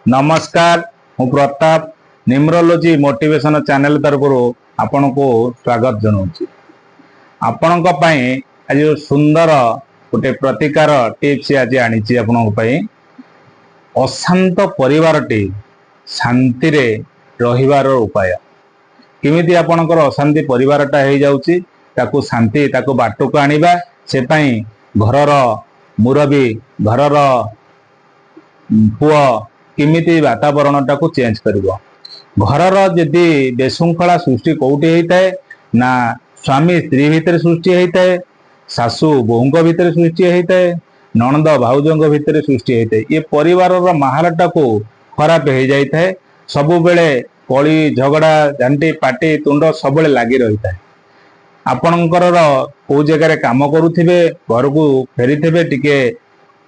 नमस्कार मु Pratap numerology motivation channel तरफ आपण को स्वागत जनाऊँ। आपण आज सुंदर गोटे प्रतिकार टिप्स आज आनी आपण अशांत परिवार शांति रे रहिबार उपाय किमिति आपणकर अशांति परिवारटा हो जाउची ताकू शांति ताकू बाटू को आनिबा से पई घरर मुरबी घरर पुआ किमिति वातावरण टाकू चेंज करिवो। घरर जदि बेशृंखला सृष्टि कोउटी होता है ना स्वामी स्त्री भितर सृष्टि होता है, सासू बोहूंक भितर सृष्टि होता है, नणंद भाउजों भितर सृष्टि होता है। ये परिवार माहौल टाकू खराब हो जाता है। सबु बेले कली झगड़ा झांटी पाटी तुंड सब लगी रही है। आपणकर को जगह काम करुथिबे घर को फेरी थे टिके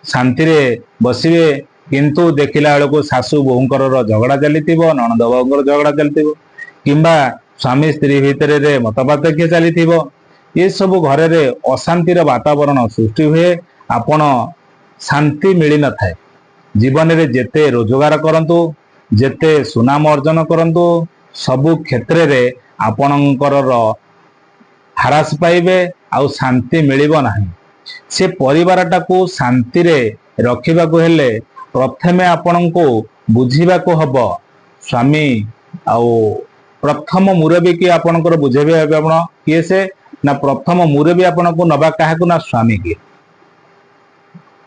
शांति रे बसिबे किंतु देखिला बेलू सासू बोहूंकर झगड़ा चली नणंद बाबूर झगड़ा चली किंबा स्वामी स्त्री भितर मतपार्थक्य चली ये सब घर रे अशांतिर वातावरण सृष्टि हुए। आपण शांति मिल न थाए। जीवन रे जेते रोजगार करंतु जेते सुनाम अर्जन करंतु सबु क्षेत्र रे आपणकर हारास पाइबे आउ शांति मिलिबो नाही। से परिवारटा को शांति रे रखिबा को हेले प्रथमे आपण को बुझीबा को हब स्वामी आउ प्रथम मुरबी की आपणकर बुझेबे आपण किए से ना प्रथम मुरबी आपण को नबा काहे को ना स्वामी की।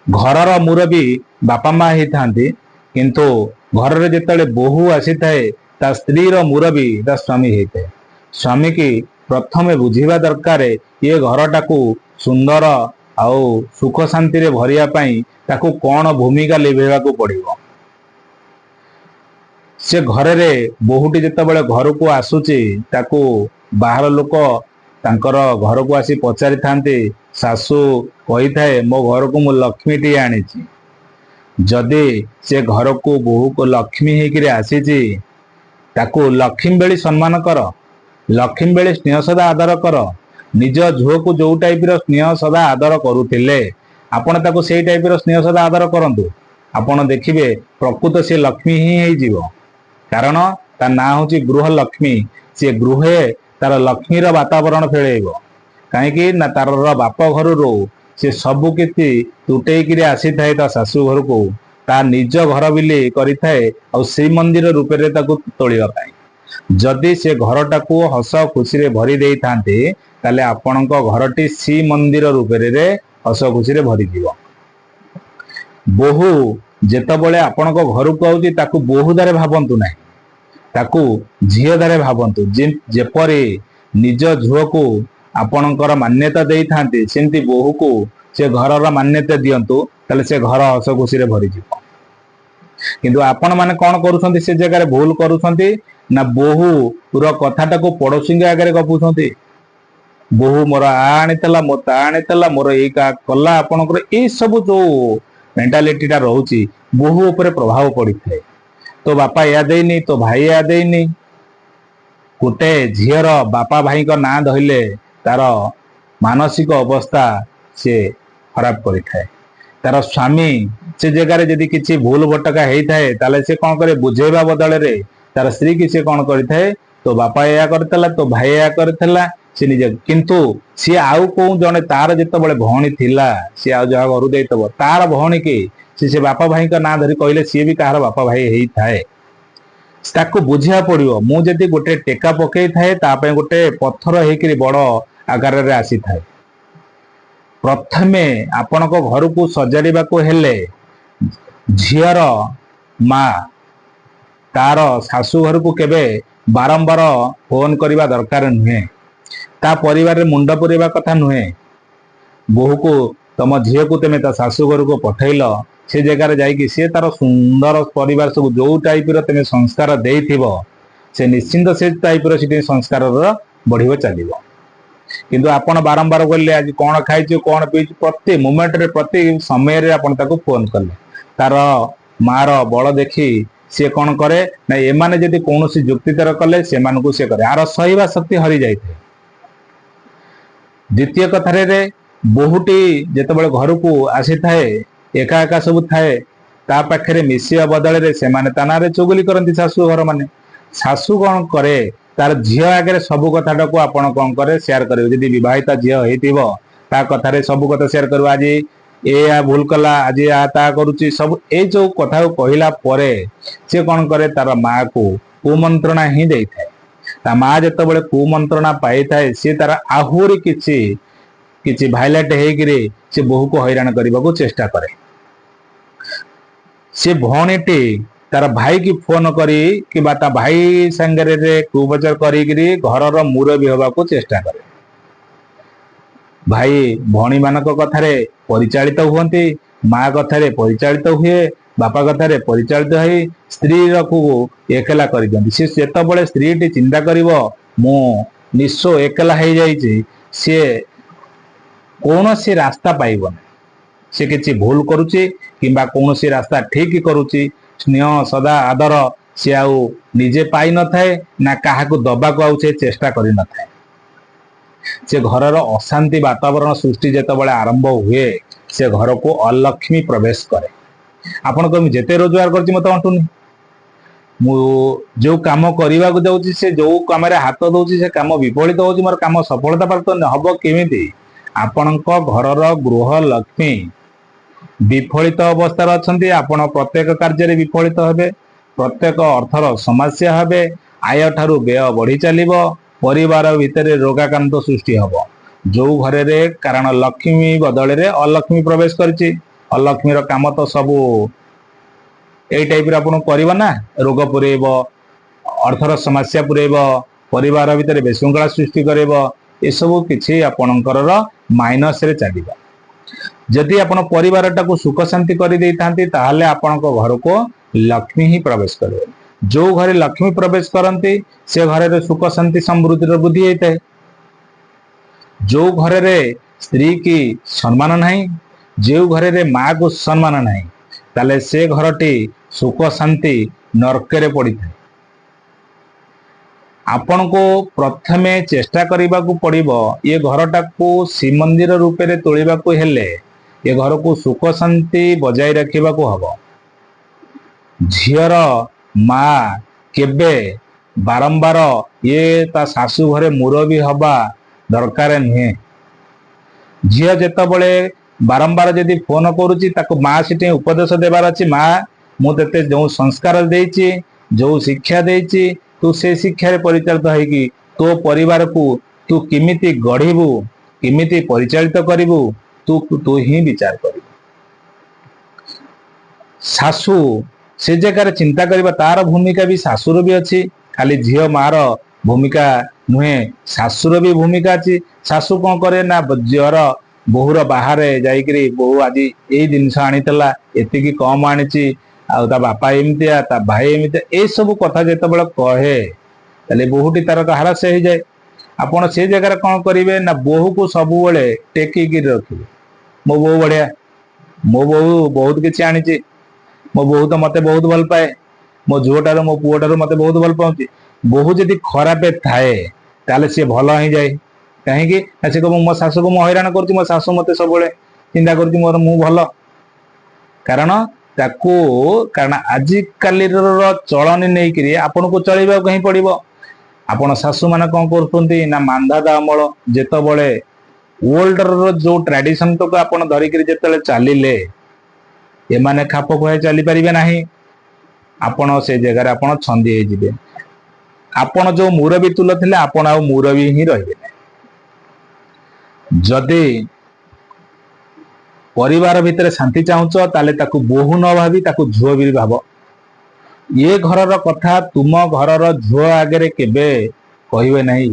घरर मुरबी बापा माँ ही थांती किंतु घर रे जेतले बोहू आसी थाए ता स्त्री रो मुरबी ता स्वामी हेते। स्वामी की प्रथमे बुझीबा दरकार ये घरटा को सुंदर आउ सुख शांति रे भरिया पाई ताकू कौन भूमिका लिभेवा को पड़िबो। से घर रे बहुटी जत बड़े घर को आसुची ताकू बाहर लोक तांकर घर को आसी पचारि थांती सासू कही थाए मो घर को मु लक्ष्मी टी आनीची। जदि से घर को बहु को लक्ष्मी हेकि आसीची ताकू लक्ष्मी बेली सम्मान कर, लक्ष्मी बेली स्नेह सदा आदर कर। निज झुओ को जो टाइप रो स्नेह सदा आदर करुथिले आपण ताको सेई टाइप रो स्नेह सदा आदर करंतु आपण देखिबे प्रकृत से लक्ष्मी ही हेई जीवो। कारण ता ना होची गृह लक्ष्मी। से गृहे तार लक्ष्मी रो वातावरण फेळेइबो काहेकि ना तार बाप घर रो से सबु किछि तुटेई किरे आसी थाए ता सासू घर को ता निज घर बिली करि थाए और श्री मंदिर रूप रे ताको तोलिबा पाई। जदि से घरटा को हस खुशी रे भरी देई थांते ताले आपणक घरटी श्री मंदिर रूप रे हस खुशी रे भरी जीवो। बोहू जेतबेले आपणक घर को आउची ताकू बोहू दारे भाबंतु नाही, ताकू झियो दारे भाबंतु। जेपरि निज झुओ को आपणकर मान्यता देई थांते सेंती बोहू को से घरर मान्यता दियंतु ताले से घर हस खुशी रे भरी जीवो। किंतु आपण माने कोन करूछंती से जगह रे भूल करूछंती ना बोहू रो कथाटा को पड़ोसी के आगे गपुछंती। बोहू मोर आनीला मो ता आनीला मोर एई का कला आपणकर ए सब जो मेंटालिटीटा रहउची बोहू ऊपर प्रभाव पड़ी थाए। तो बापा या देनी तो भाई या देनी गोटे झीर बापा भाई का ना धइले तार मानसिक अवस्था से खराब करि थाए। तार स्वामी से जगह जदि किसी भूल भटका होई थाए ताले से कौन करे बुझेबा बदल रे तार स्त्री की से कौन करि थाए तो बापा या करतला तो भाई या करतला से निजे किंतु सी आउ को जने तार जेतबेले भौणी थिला सी आ जहा घर देतब तार भौणी के से बापा भाई का ना धरी कहले सी भी तार बापा भाई हेई थाए। ताको बुझिया पड़ियो मु जदि गोटे टेका पकई थाए ता पे गोटे पत्थर हेकरी बड़ आकार रे आसी थाए। प्रथमे आपणक घर को सजाड़िबा को हेले झियर माँ तार सासू घर को केबे बारंबार फोन करबा दरकार नुहे। ता परिवार रे मुंड पुरेबा कथा नुहे। बोहू को तम झील को तेमे ता सासू घर को पठैल से जगह जाइकी से तार सुंदर परिवार सब जो टाइप रो तेमे संस्कार देइथिबो से निश्चिंत से टाइप रो सिटी संस्कार बढ़िबो चलिबो। किंतु आपण बारंबार बोलले आज कोन खाइछु कोन पीछु प्रति मोमेंट रे प्रति समय रे आपण ताको फोन करले तार मार बल देखी से कौन करे ना एमाने जदि कौनसी जुक्ति तर कले से मानकु से करे आर सहीबा शक्ति हरि जाइथे। द्वितीय कथारे रे बहुटी जेतबेले घर को आसी थाए एका एका सब थाए ତା ପାଖରେ ମିଶିବା ବଦଳରେ ସେମାନେ ତା ନାଁରେ ଚୁଗୁଲି କରନ୍ତି ଶାଶୁ ଘର ମାନେ। ଶାଶୁ କଣ କରେ, ତାର ଝିଅ ଆଗରେ ସବୁ କଥାଟାକୁ ଆପଣ କଣ କରେ ସେୟାର କରିବେ। ଯଦି ବିବାହିତା ଝିଅ ହେଇଥିବ ତା କଥାରେ ସବୁ କଥା ସେୟାର କରିବ। ଆଜି ଏ ଭୁଲ କଲା, ଆଜି ତା କରୁଛି, ସବୁ ଏଇ ଯୋଉ କଥାକୁ କହିଲା ପରେ ସେ କଣ କରେ, ତାର ମାଆ କୁ କୁମନ୍ତ୍ରଣା ହିଁ ଦେଇଥାଏ। ତା ମା ଯେତେବେଳେ କୁମନ୍ତ୍ରଣା ପାଇଥାଏ ସିଏ ତାର ଆହୁରି କିଛି ଭାଇଲେଟ ହେଇକିରି ସେ ବୋହୂକୁ ହଇରାଣ କରିବାକୁ ଚେଷ୍ଟା କରେ। ସେ ଭଉଣୀଟି ତାର ଭାଇ କି ଫୋନ କରି କିମ୍ବା ତା ଭାଇ ସାଙ୍ଗରେ କୁବଚାର କରିକିରି ଘରର ମୁରବୀ ହେବାକୁ ଚେଷ୍ଟା କରେ। ଭାଇ ଭଉଣୀ ମାନଙ୍କ କଥାରେ ପରିଚାଳିତ ହୁଅନ୍ତି, ମା କଥାରେ ପରିଚାଳିତ ହୁଏ, ବାପା କଥାରେ ପରିଚାଳିତ ହେଇ ସ୍ତ୍ରୀକୁ ଏକଲା କରିଦିଅନ୍ତି। ସେ ଯେତେବେଳେ ସ୍ତ୍ରୀଟି ଚିନ୍ତା କରିବ ମୁଁ ନିଶ୍ଚୟ ଏକଲା ହେଇଯାଇଛି, ସିଏ କୌଣସି ରାସ୍ତା ପାଇବନି। ସେ କିଛି ଭୁଲ କରୁଛି କିମ୍ବା କୌଣସି ରାସ୍ତା ଠିକ କରୁଛି, ସ୍ନେହ ସଦା ଆଦର ସେ ଆଉ ନିଜେ ପାଇନଥାଏ, ନା କାହାକୁ ଦବାକୁ ଆଉ ସେ ଚେଷ୍ଟା କରିନଥାଏ। ସେ ଘରର ଅଶାନ୍ତି ବାତାବରଣ ସୃଷ୍ଟି ଯେତେବେଳେ ଆରମ୍ଭ ହୁଏ, ସେ ଘରକୁ ଅଲକ୍ଷ୍ମୀ ପ୍ରବେଶ କରେ। ଆପଣ କହିବେ ଯେତେ ରୋଜଗାର କରୁଛି ମତେ ଅଣ୍ଟୁନି, ମୁଁ ଯୋଉ କାମ କରିବାକୁ ଯାଉଛି ସେ ଯୋଉ କାମରେ ହାତ ଦଉଛି ସେ କାମ ବିଫଳିତ ହଉଛି, ମୋର କାମ ସଫଳତା ପ୍ରାପ୍ତ ହବ କେମିତି? ଆପଣଙ୍କ ଘରର ଗୃହ ଲକ୍ଷ୍ମୀ ବିଫଳିତ ଅବସ୍ଥାରେ ଅଛନ୍ତି। ଆପଣ ପ୍ରତ୍ୟେକ କାର୍ଯ୍ୟରେ ବିଫଳିତ ହେବେ, ପ୍ରତ୍ୟେକ ଅର୍ଥର ସମସ୍ୟା ହେବେ, ଆୟ ଠାରୁ ବ୍ୟୟ ବଢି ଚାଲିବ, ପରିବାର ଭିତରେ ରୋଗାକ୍ରାନ୍ତ ସୃଷ୍ଟି ହବ। ଯୋଉ ଘରରେ, କାରଣ ଲକ୍ଷ୍ମୀ ବଦଳରେ ଅଲକ୍ଷ୍ମୀ ପ୍ରବେଶ କରିଛି। ଅଲକ୍ଷ୍ମୀର କାମ ତ ସବୁ ଏଇ ଟାଇପରେ ଆପଣଙ୍କୁ କରିବ ନା, ରୋଗ ପୁରେଇବ, ଅର୍ଥର ସମସ୍ୟା ପୁରେଇବ, ପରିବାର ଭିତରେ ବିଶୃଙ୍ଖଳା ସୃଷ୍ଟି କରିବ। ଏସବୁ କିଛି ଆପଣଙ୍କର ମାଇନସରେ ଚାଲିବ। ଯଦି ଆପଣ ପରିବାରଟାକୁ ସୁଖ ଶାନ୍ତି କରିଦେଇଥାନ୍ତି ତାହେଲେ ଆପଣଙ୍କ ଘରକୁ ଲକ୍ଷ୍ମୀ ହିଁ ପ୍ରବେଶ କରିବେ। ଯୋଉ ଘରେ ଲକ୍ଷ୍ମୀ ପ୍ରବେଶ କରନ୍ତି ସେ ଘରରେ ସୁଖ ଶାନ୍ତି ସମୃଦ୍ଧିର ବୃଦ୍ଧି ହେଇଥାଏ। ଯୋଉ ଘରରେ ସ୍ତ୍ରୀ କି ସମ୍ମାନ ନାହିଁ, ଯେଉଁ ଘରରେ ମା କୁ ସମ୍ମାନ ନାହିଁ, ତାହେଲେ ସେ ଘରଟି ସୁଖ ଶାନ୍ତି ନର୍କରେ ପଡିଥାଏ। ଆପଣଙ୍କୁ ପ୍ରଥମେ ଚେଷ୍ଟା କରିବାକୁ ପଡିବ ଏ ଘରଟାକୁ ଶ୍ରୀମନ୍ଦିର ରୂପରେ ତୋଳିବାକୁ ହେଲେ ଏ ଘରକୁ ସୁଖ ଶାନ୍ତି ବଜାଇ ରଖିବାକୁ ହବ। ଝିଅର ମା କେବେ ବାରମ୍ବାର ତା ଶାଶୁ ଘରେ ମୁରବୀ ହବା ଦରକାର ନୁହେଁ। ଝିଅ ଯେତେବେଳେ ବାରମ୍ବାର ଯଦି ଫୋନ କରୁଛି ତାକୁ ମା ସେଠି ଉପଦେଶ ଦେବାର ଅଛି, ମା ମୁଁ ତତେ ଯୋଉ ସଂସ୍କାର ଦେଇଛି, ଯୋଉ ଶିକ୍ଷା ଦେଇଛି, ତୁ ସେ ଶିକ୍ଷାରେ ପରିଚାଳିତ ହେଇକି ତୋ ପରିବାରକୁ ତୁ କେମିତି ଗଢିବୁ, କେମିତି ପରିଚାଳିତ କରିବୁ, ତୁ ହିଁ ବିଚାର କରିବୁ। ଶାଶୁ ସେ ଜାଗାରେ ଚିନ୍ତା କରିବା, ତାର ଭୂମିକା ବି ଶାଶୁର ବି ଅଛି। ଖାଲି ଝିଅ ମାର ଭୂମିକା ନୁହେଁ, ଶାଶୁର ବି ଭୂମିକା ଅଛି। ଶାଶୁ କଣ କରେ ନା ଝିଅର ବୋହୁର ବାହାରେ ଯାଇକିରି ବୋହୁ ଆଜି ଏଇ ଜିନିଷ ଆଣିଥିଲା, ଏତିକି କମ ଆଣିଛି, ଆଉ ତା ବାପା ଏମିତିଆ, ତା ଭାଇ ଏମିତିଆ, ଏଇ ସବୁ କଥା ଯେତେବେଳେ କହେ ତାହେଲେ ବୋହୁଟି ତାର ହ୍ରାସ ହେଇଯାଏ। ଆପଣ ସେ ଜାଗାରେ କଣ କରିବେ ନା ବୋହୁକୁ ସବୁବେଳେ ଟେକିକି ରଖିବେ। ମୋ ବୋହୁ ବଢିଆ, ମୋ ବୋହୁ ବହୁତ କିଛି ଆଣିଛି, ମୋ ବୋହୁ ତ ମତେ ବହୁତ ଭଲ ପାଏ, ମୋ ଝୁଅ ଠାରୁ ମୋ ପୁଅ ଠାରୁ ମତେ ବହୁତ ଭଲ ପାଉଛି। ବୋହୁ ଯଦି ଖରାପ ଥାଏ ତାହେଲେ ସିଏ ଭଲ ହେଇଯାଏ। କାହିଁକି ନା ସେ କହିବ ମୋ ଶାଶୁକୁ ମୁଁ ହଇରାଣ କରୁଛି, ମୋ ଶାଶୁ ମତେ ସବୁବେଳେ ଚିନ୍ତା କରୁଛି ମୋର ମୁଁ ଭଲ। କାରଣ ଆଜିକାଲିର ଚଳଣି ନେଇକିରି ଆପଣଙ୍କୁ ଚଳିବାକୁ ହିଁ ପଡିବ। ଆପଣ ଶାଶୁ ମାନେ କଣ କରୁଛନ୍ତି ନା ମାନ୍ଧାତା ଅମଳ, ଯେତେବେଳେ ଓଲ୍ଡର ଯୋଉ ଟ୍ରାଡିସନ ତକ ଆପଣ ଧରିକିରି ଯେତେବେଳେ ଚାଲିଲେ ଏମାନେ ଖାପ ଖୁଆଇ ଚାଲିପାରିବେ ନାହିଁ। ଆପଣ ସେ ଜାଗାରେ ଆପଣ ଛନ୍ଦି ହେଇଯିବେ। ଆପଣ ଯୋଉ ମୁରବୀ ତୁଲଥିଲେ ଆପଣ ଆଉ ମୁରବୀ ହିଁ ରହିବେ ନାହିଁ। ଯଦି ପରିବାର ଭିତରେ ଶାନ୍ତି ଚାହୁଁଛ ତାହେଲେ ତାକୁ ବୋହୁ ନ ଭାବି ତାକୁ ଝୁଅ ବି ଭାବ। ଏ ଘରର କଥା ତୁମ ଘରର ଝୁଅ ଆଗରେ କେବେ କହିବେ ନାହିଁ।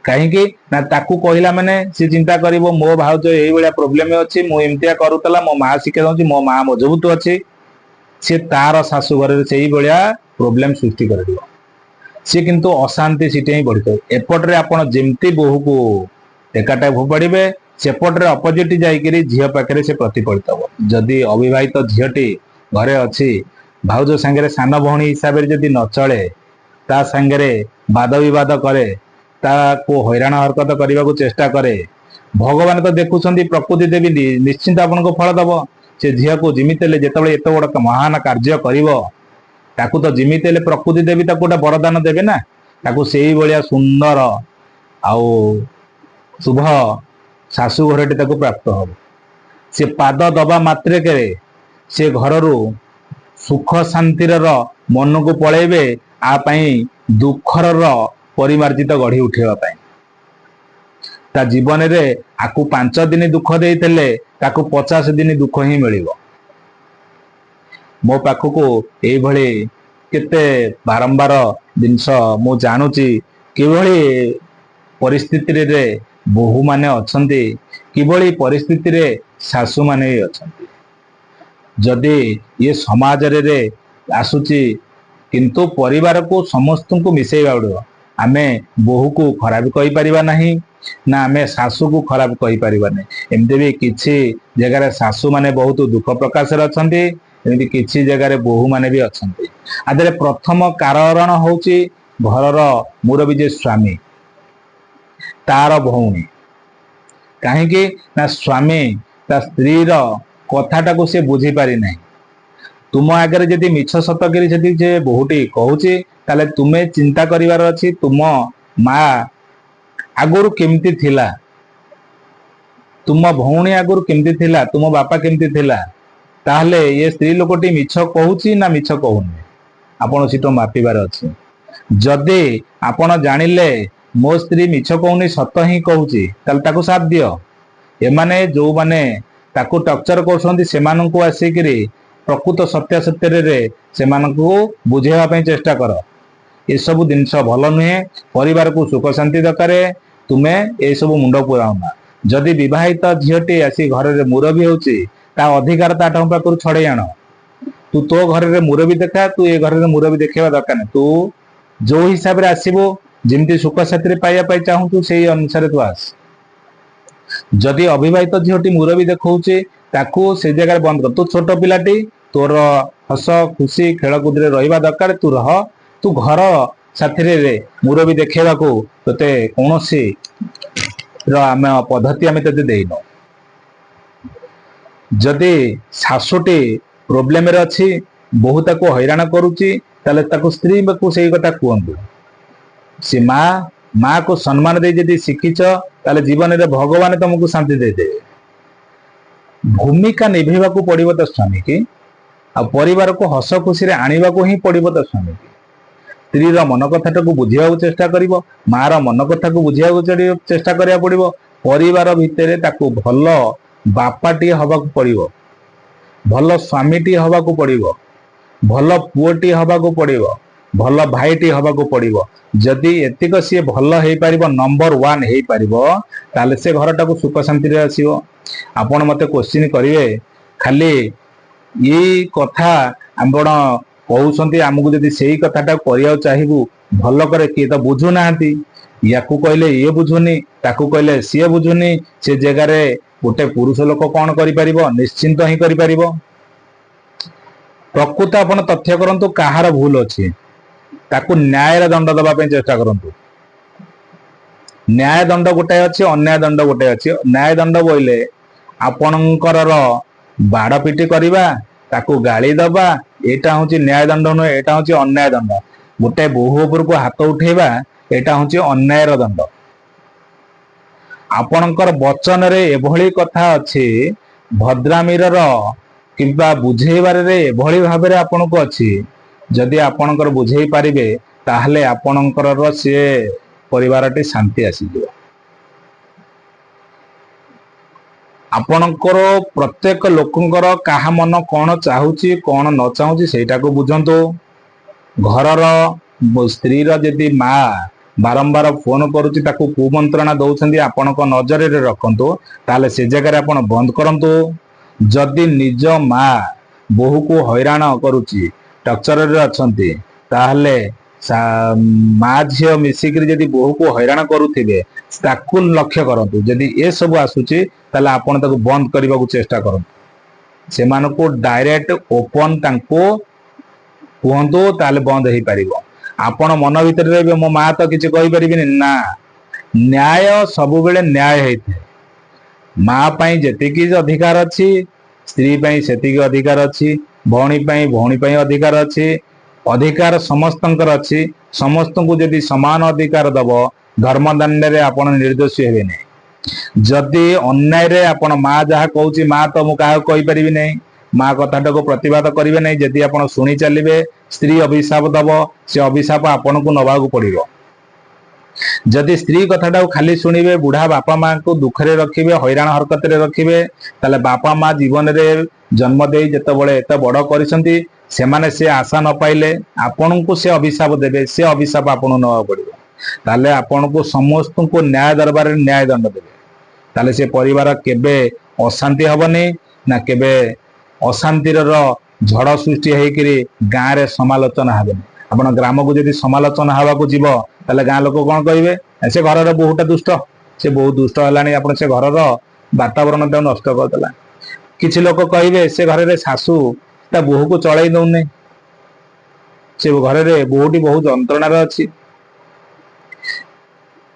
କାହିଁକି ନା ତାକୁ କହିଲା ମାନେ ସେ ଚିନ୍ତା କରିବ ମୋ ଭାଉଜ ଏଇଭଳିଆ ପ୍ରୋବ୍ଲେମ ଅଛି, ମୁଁ ଏମିତିଆ କରୁଥିଲା, ମୋ ମା ଶିକ୍ଷା ଦଉଛି, ମୋ ମା ମଜବୁତ ଅଛି, ସେ ତାର ଶାଶୁ ଘରରେ ସେଇଭଳିଆ ପ୍ରୋବ୍ଲେମ ସୃଷ୍ଟି କରିଦିବ। ସେ କିନ୍ତୁ ଅଶାନ୍ତି ସେଠି ହିଁ ବଢିଥାଏ। ଏପଟରେ ଆପଣ ଯେମିତି ବୋହୂକୁ ଟେକାଟା ଫୋପାଡିବେ, ସେପଟରେ ଅପୋଜିଟ ଯାଇକିରି ଝିଅ ପାଖରେ ସେ ପ୍ରତିଫଳିତ ହବ। ଯଦି ଅବିବାହିତ ଝିଅଟି ଘରେ ଅଛି, ଭାଉଜ ସାଙ୍ଗରେ ସାନ ଭଉଣୀ ହିସାବରେ ଯଦି ନ ଚଳେ, ତା ସାଙ୍ଗରେ ବାଦ ବିବାଦ କରେ, ତାକୁ ହଇରାଣ ହରକତ କରିବାକୁ ଚେଷ୍ଟା କରେ, ଭଗବାନ ତ ଦେଖୁଛନ୍ତି, ପ୍ରକୃତି ଦେବୀ ନିଶ୍ଚିନ୍ତ ଆପଣଙ୍କୁ ଫଳ ଦବ। से झील को जिमित जिते एत बड़ महान कार्य करिवो ताकू तो जिमित प्रकृति देवी ताकू गोटे वरदान देवे ना ताकू से भाया सुंदर आउ शुभ शाशु घरटी ताकू प्राप्त हो से पाद दबा मात्रे से घर सुख शांतिर मन को पलैबे आपाई दुखर परिमार्जित गढ़ी उठेबा ता जीवन रे आकु 5 दिन दुख देइथिले ताकु 50 दिन दुख ही मिलिबो मो पाखको एई भली केते बारंबार जिनस मु जानुची किभली परिस्थिति रे बहु माने अछंती किभली परिस्थिति रे सासु माने अछंती जदि ये समाज रे आसुची किंतु परिवार को समस्त को मिसेइबा पड़िबो आमे बहु को खराब कहि परिबा नहीं ना आमे सासु को खराब कहि परिबा नहीं एमते भी किछि जगह रे सासु माने बहुत दुख प्रकाश रे अछंती एमति किछि जगह रे बहु माने भी अछंती आदरे प्रथम कारण होउची घरर मुरबी जे स्वामी तार भौणी काहे कि ना स्वामी ता स्त्री रो कथाटा को से बुझी पारि नहीं तुम आगे जदि मिछ सतगिरी जदि जे बहुटी कहूची ताले तुम्हें चिंता करिवार अछि तुम माँ आगुरु केमती थिला तुम भौणी आगुरु केमती थिला तुम बापा केमती थिला ताहले ये स्त्री लोकटी मिछ कहूची ना मिछ कहूनी आपण सिटो मापिबार अछि जदि आपण जानिले मो स्त्री मिछ कहूनी सत ही कहूची ताले ताको साथ दियो एमाने जो माने ताको टर्चर करछंती सेमानंकु आसीकरी प्रकृत सत्य सत्य रे सेमानंकु बुझेवा पई चेष्टा कर ये सब जिनस भल नुहे परिवार को सुख शांति दरकार तुम्हें ये सब मुंड पुराउना जदि विवाहित झीटी आसी घर रे मुरबी होची ता अधिकार ता पाखु छड़े आण तू तो घर रे मुरबी देखा तू ये घर रे मुरबी देखेवा दरकार नहीं तू जो हिसाब रे आसीबो जिमती सुख साथी रे पाइया पाई चाहू तू सेही अनुसार तू आस जदि अविवाहित झीटी मुरबी देखौचे ताकू से जगह बंद कर तू छोट पिलाटी तोर हस खुशी खेलकूद रे रहिबा दरकार तू रह तू घर साथी रे मुरबी देखेबा को तते कोनोसी आम पद्धति आम ते देइनो जदि सासुटी प्रोब्लेम रे अछि बहुत को हैरान करूची ताले ताको स्त्री को सेही कथा कहंतु से माँ को सम्मान दे जदि शिखिच ताले जीवन रे भगवान तुमको शांति दे दे भूमिका निभेवा को पड़िबो तो स्वामी की आ परिवार को हस खुशी रे आनिबा को ही पड़िबो तो स्वामी की स्त्री रो मन कथा को बुझिया चेष्टा करिवो माँ रो मन कथा को बुझिया चेष्टा करिया पड़िबो परिवार भितरे ताको भल बापाटी हवा को पड़िबो भल स्वामीटी हवा को पड़िबो भल पुओटी हवा को पड़िबो भल भाईटी हवा को पड़िबो जदि एतिक सी भल हे पारिबो नंबर 1 हे पारिबो ताले से घरटा को सुख शांति रे आसीबो आपण मते क्वेश्चन करिवे खाली ये कथा आपण कहउसंती हमकु जदि सेही कथाटा करिया चाहिबू भल करे कि तो बुझु नांती याकू कहले ये बुझुनी ताकू कहले सी बुझुनी से जगह रे गोटे पुरुष लोक कौन करि परिबो निश्चिंत ही करि परिबो प्रकृत आपण तथ्य करंतु काहार भूल अछि ताकू न्याय रे दंड दबा पे चेष्टा करंतु न्याय दंड गोटे अछि अन्याय दंड गोटे अछि न्याय दंड बोइले आपणकर बाड़ पिटी करवा ताकू गाली दबा एटा होची न्याय दंड न एटा होची अन्याय दंड गोटे बहु ऊपर को हाथ उठेबा एटा होची अन्याय रो दंड आपणकर वचन रे एभली कथा अछि भद्रामीर किबा बुझेबार रे एभली भाबरे आपनको अछि जदि आपणकर बुझेई पारिबे ताहले आपणकर से परिवारटी शांति आसी जिवो आपणकर प्रत्येक लोकंकर काहा मन कौन चाहूची कौन न चाहूची सेटा को बुझंतो घरर स्त्री रो जदि माँ बारंबार फोन करूची ताकू कुमंत्रणा दउछंदी आपणक नजर रे रखंतो ताले से जगह रे आपण बंद करंतो जदि निज माँ बहु को हैरान करूची टर्चर रे अछंती ताहले माँ झील मिसिक जदि बहु को हैरान करुथिबे ताकू लक्ष्य करंतु जदि ए सब आसुची ताले आपण ताकू बंद करबा को चेष्टा करंतु सेमान को डायरेक्ट ओपन तांको कहंतु ताले बंद हेई पारिबो आपण मन भीतर रे मो माँ तो किछि कहि परिबिनी ना न्याय सब बेले न्याय हेइथे माँ पई जेतिकी अधिकार अछि स्त्री पई सेतिक अधिकार अछि, भौणी पई अधिकार अछि। अधिकार समस्तंकर अछि। समस्त को यदि समान अधिकार दब धर्मदंड रे आपण निर्दोषी हेबे नहीं। जदि अन्याय रे आपण माँ जहाँ कहूची माँ तो मु कहा कहि परिबि नहीं, माँ कथाटा को प्रतिवाद करिवे नहीं। यदि आपण सुनी चलिबे स्त्री अभिशाप दब से अभिशाप आपण को नबा को पड़िबो। जदि स्त्री कथाटा को खाली सुनिबे बुढ़ा बापा माँ को दुखरे रखिबे, हैरान हरकत रे रखिबे, ताले बापा माँ जीवन रे जन्म देई जेतेबेले एते बड़ करिसंती सेमाने से आशा न पाइले आपण को से अभिशाप देबे, से अभिशाप आपण नबा पड़िबो। ताले आपण को समस्त को न्याय दरबार न्याय दंड देबे। ताले से परिवार केबे अशांति हबनी ना केबे अशांतिर झड़ सृष्टि हेकरी गाँ रे समालोचना हेबे। आपण ग्राम को यदि समालोचना हवा को जीव ताले गाँ लोक कोन कहिबे से घर बहुटा दुष्ट, से बहुत दुष्ट हलानी, आपण से घर वातावरण ता नष्ट कर देला। किछि लोक कहिबे से घर रे सासू ता बहु को चलाई दउने, से घर रे बहुटी बहुत जंत्रणा रे अछि।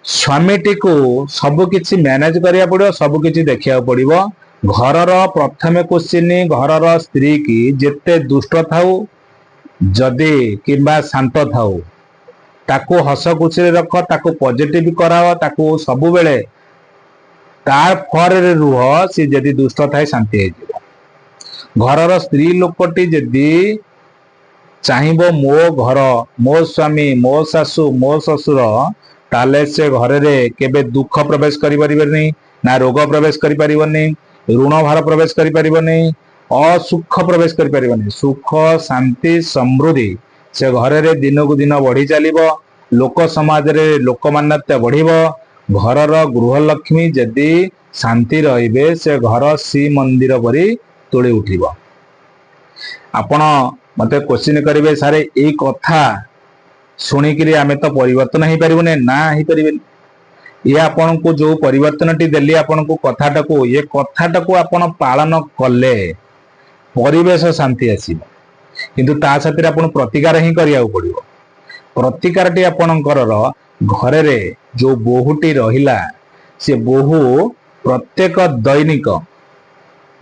स्वामीटी को सब किछि मैनेज करिया पड़ियो, सब किछि देखिया पड़ियो। घरर प्रथम क्वेश्चन घरर स्त्री की जेते दुष्ट थाउ जदि किंबा शांत थाउ ताको हस खुशी रख, ताको पॉजिटिव कराओ, ताको सबु बेले तार फर रे रुह। से जदि दुष्ट थाए शांति हे जिवो। घरर स्त्री लोकटी जदि चाहिबो मो घर मो स्वामी मो सासू मो ससुर ताले से घर रे केबे दुख प्रवेश करि परिबेनी, ना रोग प्रवेश करि परिबनी, ऋण भार प्रवेश करि परिबनी, असुख प्रवेश करि परिबनी। सुख शांति समृद्धि से घर रे दिन को दिन बढ़ी चलिबो। लोक समाज रे लोक मान्यता बढ़िबो। घरर गृह लक्ष्मी जदि शांति रहिबे से घर श्री मंदिर परि तोली उठिबो। आपण मते क्वेश्चन करिवे सारे एई कथा सुनिकिरी आमे तो परिवर्तन ही परिबने ना ही परिबे। ये आपण को जो परिवर्तन टी देली आपण को कथाटा को ये कथाटा को आपण पालन कले परिवेश शांति आसीबो। किंतु ता साथी आपण प्रतिकार ही करिया पड़िबो। प्रतिकार टी आपणकर घरे रे जो बहुटी रहिला से बहु प्रत्येक दैनिक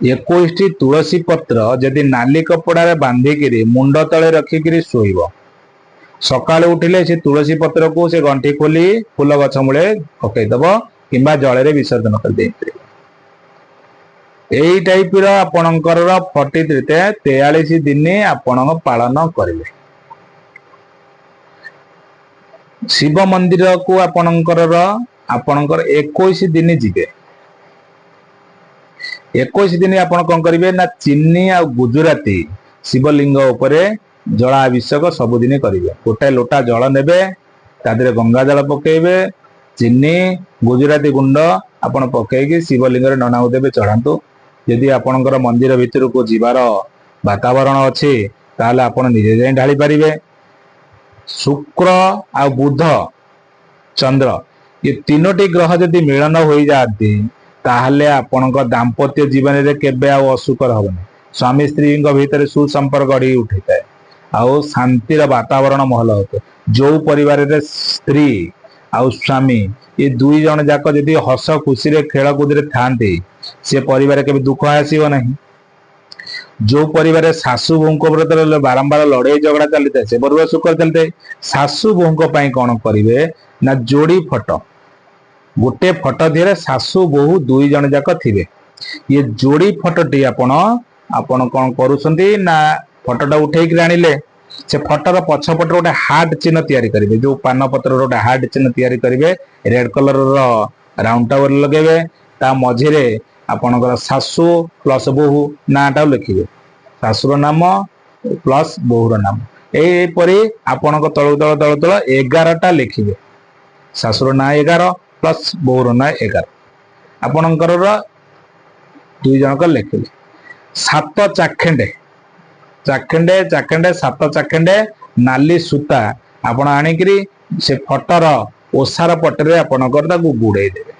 21 तुलसी पत्र जदि नाली कपड़ा रे बांधिकी मुंड तले रखिकी शोइब, सकाल उठिले से तुलसी पत्र को से गंठी खोली फूल गछ मूले पकईदब किंबा जल रे विसर्जन कर दे। एई टाइप रो आपणकर 43 दिन आपण पालन करिवे। शिव मंदिर को आपणकर 21 दिन जिबे। 21 दिन आपण कौन करिवे ना चीनी आ गुजराती शिवलिंग उपरे जलाभिषेक सबुदिन करिवे। गोटे लोटा जल नेबे, तादरे गंगा जल पकेइबे, चीनी गुजराती गुंड आपण पकेइकी शिवलिंग रे ननाउ देबे चढ़ांतु। यदि आपणकर मंदिर भितर को जीवार वातावरण अछि ताले आपण निजे जाई ढाली परिबे। शुक्र आ बुध चंद्र ये तीनोटी ग्रह यदि मिलन हो जाती ताहले आपणक दाम्पत्य जीवन रे केबे आ असुकर हबनी। स्वामी स्त्री भीतर सुसंपर्क गढ़ी उठिଥାଏ आउ शांतिर वातावरण महल होते। जो परिवार रे स्त्री आउ स्वामी ये दुई जन जाक यदि हस खुशी रे खेल कूद रे थांती से परिवार केबे दुख आसीबो नहीं। जो परिवार सासू बोहू प्रति बारंबार लड़ाई झगड़ा चली था से परिवार सुख चलते। सासू बोहू कौन करेंगे ना जोड़ी फटो, गोटे फटो धीरे सासू बोहू दुई जन जाक थे। ये जोड़ी फटोटी आपण कौन करुँच ना फटोटा उठेक आनिले से फटोर पछपट गोटे हार्ट चिन्ह तैयारी करेंगे। जो पान पत्र गोटे हार्ट चिन्ह तैयारी करेंगे, रेड कलर राउंड टावर लगे, ता मझिरे आपणकर सासू प्लस बोहू नाटा लिखिए, सासुर नाम प्लस बोहूर नाम। यहीपरि आपण तल तल तल तल 11टा लिखिए, सासुर ना 11 प्लस बोहूर ना 11। आपणकर दुई जनक लिखिले 7 चाखेंडे चाखेंडे चाखेंडे 7 चाखेंडे नाली सूता आपण आनिकरी से फटर ओसार पटरे आपणकर ताकू गुड़े देवे।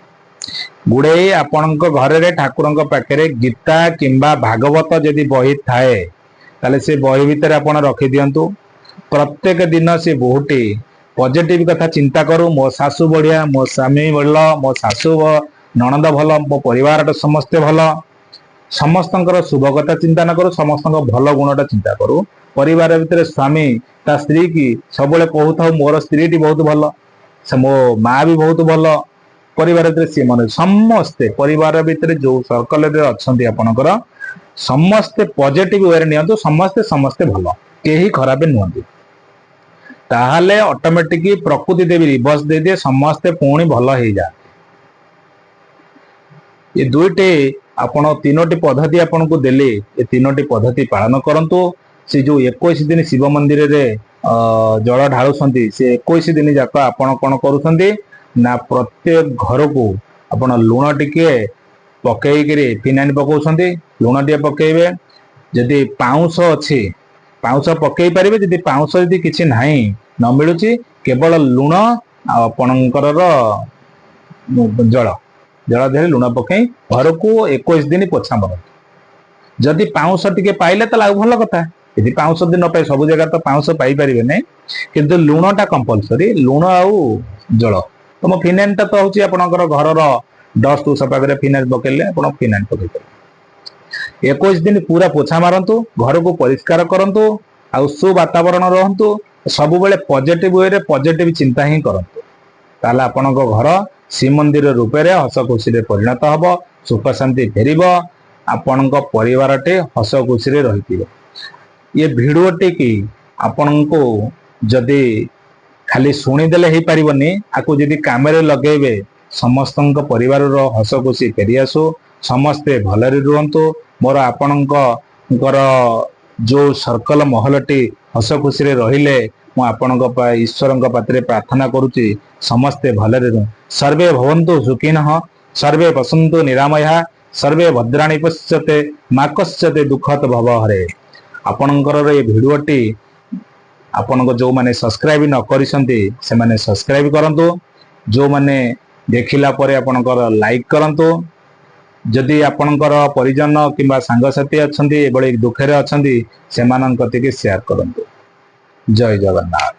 गुड़े आपण घर रे ठाकुर पाखे गीता किंबा भागवत जदि बही थाए ताले से बही भितर आपण रखी दियंतु। प्रत्येक दिन से बहुटी पॉजिटिव कथा चिंता करू, मो सासू बढ़िया, मो स्वामी भल, मो सासू ननद भल, मो परिवार समस्ते भल, ସମସ୍ତଙ୍କର ଶୁଭ କଥା ଚିନ୍ତା ନ କରୁ, ସମସ୍ତଙ୍କ ଭଲ ଗୁଣଟା ଚିନ୍ତା କରୁ। ପରିବାର ଭିତରେ ସ୍ୱାମୀ ତା ସ୍ତ୍ରୀ କି ସବୁବେଳେ କହୁଥାଉ ମୋର ସ୍ତ୍ରୀଟି ବହୁତ ଭଲ, ସେ ମୋ ମା ବି ବହୁତ ଭଲ। ପରିବାର ଭିତରେ ସିଏ ମନେ ସମସ୍ତେ ପରିବାର ଭିତରେ ଯୋଉ ସର୍କଲରେ ଅଛନ୍ତି ଆପଣଙ୍କର ସମସ୍ତେ ପଜିଟିଭ ୱେରେ ନିଅନ୍ତୁ, ସମସ୍ତେ ଭଲ, କେହି ଖରାପ ନୁହନ୍ତି। ତାହେଲେ ଅଟୋମେଟିକ ପ୍ରକୃତି ଦେବୀ ରିଭର୍ସ ଦେଇଦିଏ, ସମସ୍ତେ ପୁଣି ଭଲ ହେଇଯାଏ। ଏ ଦୁଇଟି ଆପଣ ତିନୋଟି ପଦ୍ଧତି ଆପଣଙ୍କୁ ଦେଲେ, ଏ ତିନୋଟି ପଦ୍ଧତି ପାଳନ କରନ୍ତୁ। ସେ ଯୋଉ 21 ଦିନ ଶିବ ମନ୍ଦିରରେ ଜଳ ଢାଳୁଛନ୍ତି, ସେ 21 ଦିନ ଯାକ ଆପଣ କଣ କରୁଛନ୍ତି ନା ପ୍ରତ୍ୟେକ ଘରକୁ ଆପଣ ଲୁଣ ଟିକେ ପକେଇକିରି ଫିନାଇଲ ପକାଉଛନ୍ତି, ଲୁଣ ଟିକେ ପକେଇବେ। ଯଦି ପାଉଁଶ ଅଛି ପାଉଁଶ ପକେଇ ପାରିବେ, ଯଦି ପାଉଁଶ ଯଦି କିଛି ନାହିଁ ନ ମିଳୁଛି କେବଳ ଲୁଣ ଆଉ ଆପଣଙ୍କର ଜଳ ଦେହରେ ଲୁଣ ପକେଇ ଘରକୁ 21 ଦିନ ପୋଛା ମାରନ୍ତୁ। ଯଦି ପାଉଁଶ ଟିକେ ପାଇଲେ ତାହେଲେ ଆଉ ଭଲ କଥା, ଯଦି ପାଉଁଶ ଯଦି ନ ପାଇ, ସବୁ ଜାଗାରେ ତ ପାଉଁଶ ପାଇପାରିବେ ନାହିଁ, କିନ୍ତୁ ଲୁଣଟା କମ୍ପଲସରି, ଲୁଣ ଆଉ ଜଳ। ତ ମୋ ଫିନାଇଲଟା ତ ହଉଛି ଆପଣଙ୍କର ଘରର ଡଷ୍ଟ ସଫା କରିବା, ଫିନାଇଲ ପକେଇଲେ ଆପଣ ଫିନାଇଲ ପକେଇ ପାରିବେ। 21 ଦିନ ପୁରା ପୋଛା ମାରନ୍ତୁ, ଘରକୁ ପରିଷ୍କାର କରନ୍ତୁ, ଆଉ ସୁବାତାବରଣ ରହନ୍ତୁ, ସବୁବେଳେ ପଜିଟିଭ ୱେରେ ପଜିଟିଭ ଚିନ୍ତା ହିଁ କରନ୍ତୁ। ତାହେଲେ ଆପଣଙ୍କ ଘର ଶ୍ରୀମନ୍ଦିର ରୂପରେ ହସ ଖୁସିରେ ପରିଣତ ହବ, ସୁଖ ଶାନ୍ତି ଫେରିବ, ଆପଣଙ୍କ ପରିବାରଟି ହସ ଖୁସିରେ ରହିଥିବ। ଏ ଭିଡିଓଟି କି ଆପଣଙ୍କୁ ଯଦି ଖାଲି ଶୁଣିଦେଲେ ହେଇପାରିବନି, ଆକୁ ଯଦି କାମରେ ଲଗେଇବେ ସମସ୍ତଙ୍କ ପରିବାରର ହସ ଖୁସି ଫେରିଆସୁ, ସମସ୍ତେ ଭଲରେ ରୁହନ୍ତୁ। ମୋର ଆପଣଙ୍କର ଯୋଉ ସର୍କଲ ମହଲଟି ହସ ଖୁସିରେ ରହିଲେ, ମୁଁ ଆପଣଙ୍କ ଈଶ୍ୱରଙ୍କ ପାଖରେ ପ୍ରାର୍ଥନା କରୁଛି ସମସ୍ତେ ଭଲରେ ରୁହ। ସର୍ବେ ଭବନ୍ତୁ ସୁଖିନଃ, ସର୍ବେ ବସନ୍ତୁ ନିରାମୟା, ସର୍ବେ ଭଦ୍ରାଣୀ ପଶ୍ୟତେ ମା କଶ୍ୟତେ ଦୁଃଖତ ଭବ ହରେ। ଆପଣଙ୍କର ଏ ଭିଡିଓଟି ଆପଣଙ୍କ ଯୋଉମାନେ ସବସ୍କ୍ରାଇବ ନ କରିଛନ୍ତି ସେମାନେ ସବସ୍କ୍ରାଇବ କରନ୍ତୁ, ଯୋଉମାନେ ଦେଖିଲା ପରେ ଆପଣଙ୍କର ଲାଇକ୍ କରନ୍ତୁ। ଯଦି ଆପଣଙ୍କର ପରିଜନ କିମ୍ବା ସାଙ୍ଗସାଥି ଅଛନ୍ତି ଏଭଳି ଦୁଃଖରେ ଅଛନ୍ତି, ସେମାନଙ୍କ କତିକି ସେୟାର କରନ୍ତୁ। ଜୟ ଜଗନ୍ନାଥ।